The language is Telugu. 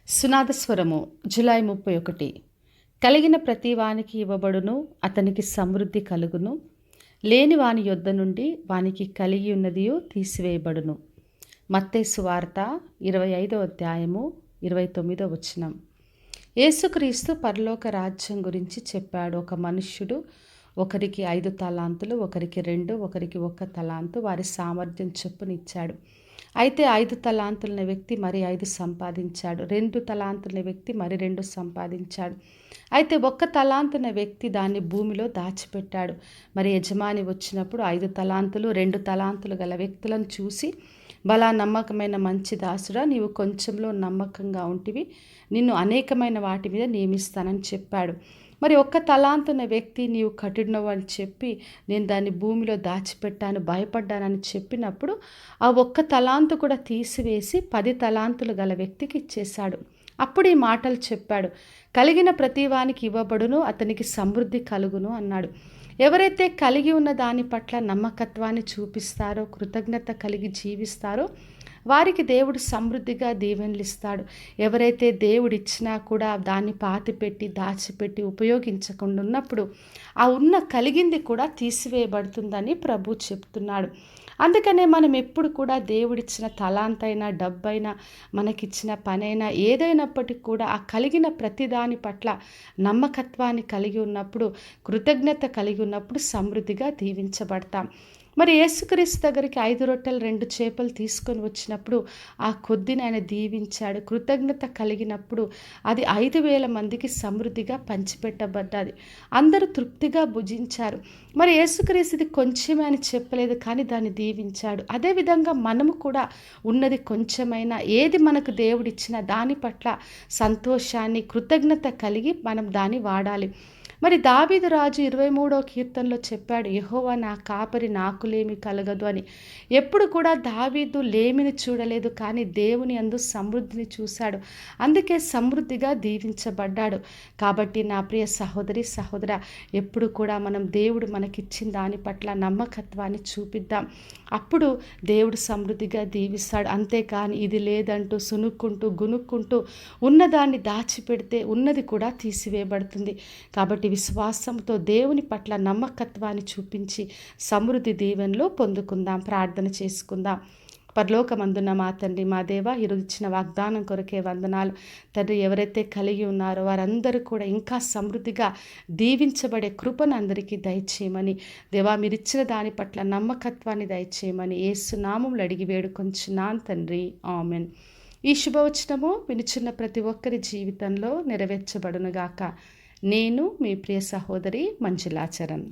సునాదస్వరము జూలై 31. కలిగిన ప్రతి వానికి ఇవ్వబడును, అతనికి సమృద్ధి కలుగును. లేని వాని యొద్ద నుండి వానికి కలిగి ఉన్నదియు తీసివేయబడును. మత్తయి సువార్త 25వ అధ్యాయము 29వ వచనం. యేసుక్రీస్తు పరలోక రాజ్యం గురించి చెప్పాడు. ఒక మనుష్యుడు ఒకరికి 5 తలాంతులు, ఒకరికి 2, ఒకరికి 1 తలాంతు వారి సామర్థ్యం చొప్పున ఇచ్చాడు. అయితే 5 తలాంతులైన వ్యక్తి మరి 5 సంపాదించాడు. 2 తలాంతులైన వ్యక్తి మరి 2 సంపాదించాడు. అయితే 1 తలాంతున్న వ్యక్తి దాన్ని భూమిలో దాచిపెట్టాడు. మరి యజమాని వచ్చినప్పుడు 5 తలాంతులు 2 తలాంతులు గల వ్యక్తులను చూసి, బలా నమ్మకమైన మంచి దాసుడా, నీవు కొంచెంలో నమ్మకంగా ఉంటివి, నిన్ను అనేకమైన వాటి మీద నియమిస్తానని చెప్పాడు. మరి 1 తలాంతున్న వ్యక్తి, నీవు కఠినవు అని చెప్పి, నేను దాన్ని భూమిలో దాచిపెట్టాను, భయపడ్డానని చెప్పినప్పుడు ఆ 1 తలాంతు కూడా తీసివేసి 10 తలాంతులు గల వ్యక్తికి ఇచ్చేశాడు. అప్పుడు ఈ మాటలు చెప్పాడు, కలిగిన ప్రతి వానికి ఇవ్వబడును, అతనికి సమృద్ధి కలుగును అన్నాడు. ఎవరైతే కలిగి ఉన్న దాని పట్ల నమ్మకత్వాన్ని చూపిస్తారో, కృతజ్ఞత కలిగి జీవిస్తారో వారికి దేవుడు సమృద్ధిగా దీవెనలు ఇస్తాడు. ఎవరైతే దేవుడు ఇచ్చినా కూడా దాన్ని పాతిపెట్టి దాచిపెట్టి ఉపయోగించకుండా ఉన్నప్పుడు ఆ ఉన్న కలిగింది కూడా తీసివేయబడుతుందని ప్రభు చెప్తున్నాడు. అందుకనే మనం ఎప్పుడు కూడా దేవుడిచ్చిన తలాంతైనా, డబ్బైనా, మనకిచ్చిన పనైనా, ఏదైనప్పటికీ కూడా ఆ కలిగిన ప్రతి దాని పట్ల నమ్మకత్వాన్ని కలిగి ఉన్నప్పుడు, కృతజ్ఞత కలిగి ఉన్నప్పుడు సమృద్ధిగా దీవించబడతాం. మరి యేసుక్రీస్తు దగ్గరికి 5 రొట్టెలు 2 చేపలు తీసుకొని వచ్చినప్పుడు ఆ కొద్దిని ఆయన దీవించాడు. కృతజ్ఞత కలిగినప్పుడు అది 5,000 మందికి సమృద్ధిగా పంచిపెట్టబడ్డది. అందరూ తృప్తిగా భుజించారు. మరి యేసుక్రీస్తుది కొంచెమే అని చెప్పలేదు, కానీ దాన్ని దీవించాడు. అదేవిధంగా మనము కూడా ఉన్నది కొంచెమైనా, ఏది మనకు దేవుడిచ్చిన దాని పట్ల సంతోషాన్ని, కృతజ్ఞత కలిగి మనం దాన్ని వాడాలి. మరి దావీదు రాజు 23వ కీర్తనలో చెప్పాడు, యెహోవా నా కాపరి, నాకు లేమి కలగదు అని. ఎప్పుడు కూడా దావీదు లేమిని చూడలేదు, కానీ దేవుని యందు సమృద్ధిని చూశాడు. అందుకే సమృద్ధిగా దీవించబడ్డాడు. కాబట్టి నా ప్రియ సహోదరి సహోదరా, ఎప్పుడు కూడా మనం దేవుడు మనకిచ్చిన దాని పట్ల నమ్మకత్వాన్ని చూపిద్దాం. అప్పుడు దేవుడు సమృద్ధిగా దీవిస్తాడు. అంతేకాని ఇది లేదంటూ సునుక్కుంటూ గునుక్కుంటూ ఉన్నదాన్ని దాచిపెడితే ఉన్నది కూడా తీసివేయబడుతుంది. కాబట్టి విశ్వాసంతో దేవుని పట్ల నమ్మకత్వాన్ని చూపించి సమృద్ధి దీవెనలో పొందుకుందాం. ప్రార్థన చేసుకుందాం. పరలోకమందున్న మా తండ్రి, మా దేవ, ఈరోజు ఇచ్చిన వాగ్దానం కొరకే వందనాలు తండ్రి. ఎవరైతే కలిగి ఉన్నారో వారందరూ కూడా ఇంకా సమృద్ధిగా దీవించబడే కృపను అందరికీ దయచేయమని, దేవా మీరిచ్చిన దాని పట్ల నమ్మకత్వాన్ని దయచేయమని యేసు నామములో అడిగి వేడుకొంచున్నాను తండ్రి, ఆమెన్. ఈ శుభవచనము వినుచున్న ప్రతి ఒక్కరి జీవితంలో నెరవేర్చబడునుగాక. నేను మీ ప్రియ సహోదరి మంజులా చరణ్.